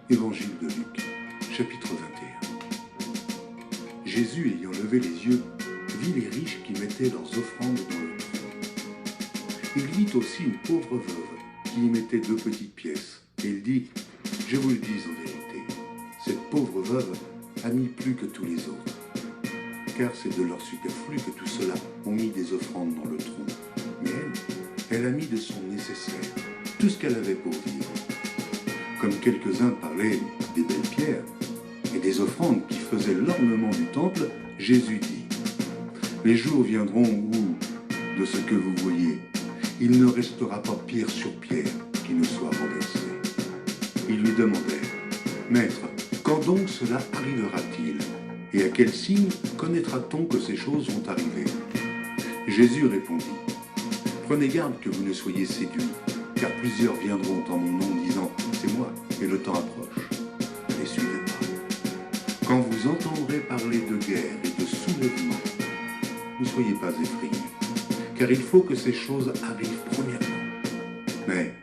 Évangile de Luc, chapitre 21. Jésus, ayant levé les yeux, vit les riches qui mettaient leurs offrandes dans le trou. Il vit aussi une pauvre veuve qui y mettait 2 petites pièces. Et il dit, « Je vous le dis en vérité, cette pauvre veuve a mis plus que tous les autres. Car c'est de leur superflu que tous ceux-là ont mis des offrandes dans le trou. Mais elle a mis de son nécessaire, tout ce qu'elle avait pour vivre. » Comme quelques-uns parlaient des belles pierres et des offrandes qui faisaient l'ornement du temple, Jésus dit, « Les jours viendront où, de ce que vous voyez, il ne restera pas pierre sur pierre qui ne soit renversée. » Ils lui demandèrent, « Maître, quand donc cela arrivera-t-il? Et à quel signe connaîtra-t-on que ces choses vont arriver ?» Jésus répondit, « Prenez garde que vous ne soyez séduits, car plusieurs viendront en mon nom disant, « C'est moi, et le temps approche. » Ne les suivez pas. Quand vous entendrez parler de guerre et de soulèvement, ne soyez pas effrayés, car il faut que ces choses arrivent premièrement. Mais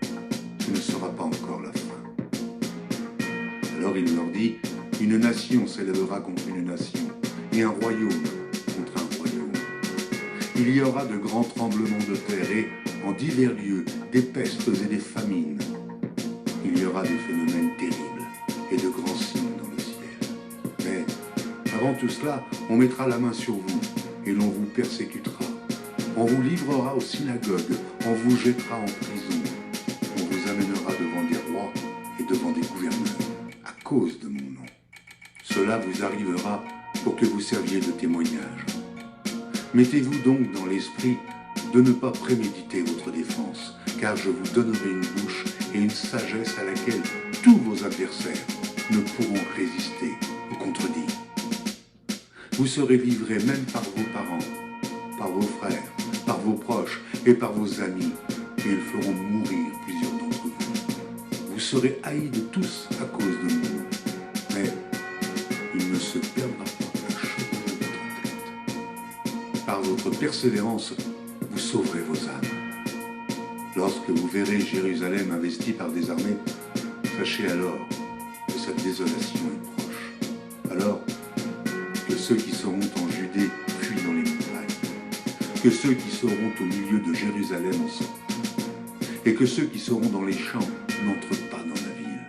ce ne sera pas encore la fin. Alors il leur dit, « Une nation s'élèvera contre une nation, et un royaume contre un royaume. Il y aura de grands tremblements de terre et, en divers lieux, des pestes et des famines. Il y aura des phénomènes terribles et de grands signes dans le ciel. Mais, avant tout cela, on mettra la main sur vous et l'on vous persécutera. On vous livrera aux synagogues, on vous jettera en prison. On vous amènera devant des rois et devant des gouverneurs à cause de mon nom. Cela vous arrivera pour que vous serviez de témoignage. Mettez-vous donc dans l'esprit de ne pas préméditer votre défense, car je vous donnerai une bouche et une sagesse à laquelle tous vos adversaires ne pourront résister ou contredire. Vous serez livrés même par vos parents, par vos frères, par vos proches et par vos amis, et ils feront mourir plusieurs d'entre vous. Vous serez haïs de tous à cause de mon nom, mais il ne se perdra pas un cheveu de votre tête. Par votre persévérance, vous sauverez vos âmes. Lorsque vous verrez Jérusalem investie par des armées, sachez alors que sa désolation est proche. Alors que ceux qui seront en Judée fuient dans les montagnes, que ceux qui seront au milieu de Jérusalem en sortent, et que ceux qui seront dans les champs n'entrent pas dans la ville.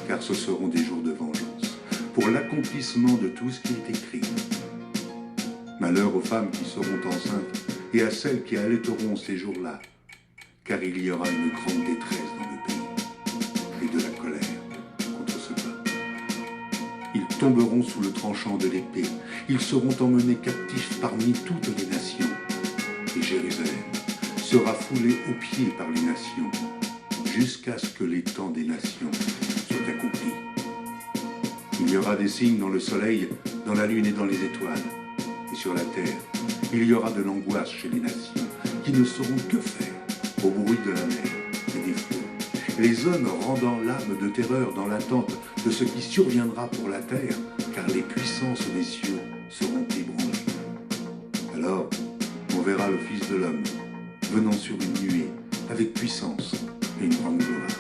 Car ce seront des jours de vengeance, pour l'accomplissement de tout ce qui est écrit. Malheur aux femmes qui seront enceintes et à celles qui allaiteront ces jours-là, car il y aura une grande détresse dans le pays, et de la colère contre ce peuple. Ils tomberont sous le tranchant de l'épée, ils seront emmenés captifs parmi toutes les nations, et Jérusalem sera foulée aux pieds par les nations, jusqu'à ce que les temps des nations soient accomplis. Il y aura des signes dans le soleil, dans la lune et dans les étoiles, et sur la terre, il y aura de l'angoisse chez les nations, qui ne sauront que faire au bruit de la mer et des flots. Les hommes rendant l'âme de terreur dans l'attente de ce qui surviendra pour la terre, car les puissances des cieux seront ébranlées. Alors, on verra le Fils de l'homme venant sur une nuée, avec puissance et une grande gloire.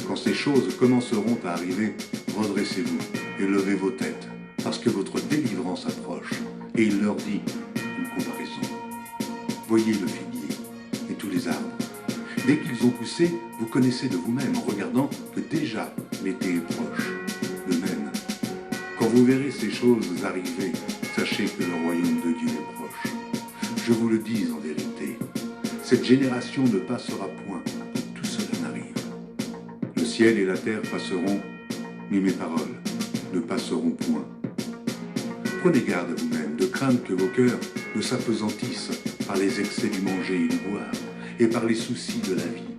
Quand ces choses commenceront à arriver, redressez-vous et levez vos têtes, parce que votre délivrance approche. Et il leur dit une comparaison. Voyez le figuier et tous les arbres. Dès qu'ils ont poussé, vous connaissez de vous-même en regardant que déjà l'été est proche. De même, quand vous verrez ces choses arriver, sachez que le royaume de Dieu est proche. Je vous le dis en vérité, cette génération ne passera point, tout cela n'arrive. Le ciel et la terre passeront, mais mes paroles ne passeront point. Prenez garde à vous-même, de craindre que vos cœurs ne s'apesantissent par les excès du manger et du boire, et par les soucis de la vie,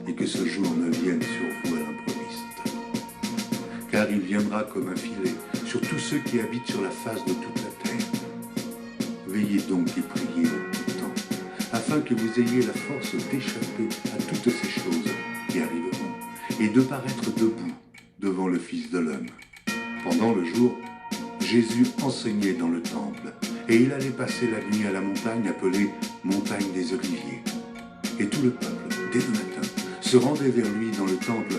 et que ce jour ne vienne sur vous à l'improviste. Car il viendra comme un filet sur tous ceux qui habitent sur la face de toute la terre. Veillez donc et priez en tout temps, afin que vous ayez la force d'échapper à toutes ces choses qui arriveront, et de paraître debout devant le Fils de l'homme. Pendant le jour, Jésus enseignait dans le temple, et il allait passer la nuit à la montagne appelée Montagne des Oliviers. Et tout le peuple, dès le matin, se rendait vers lui dans le temple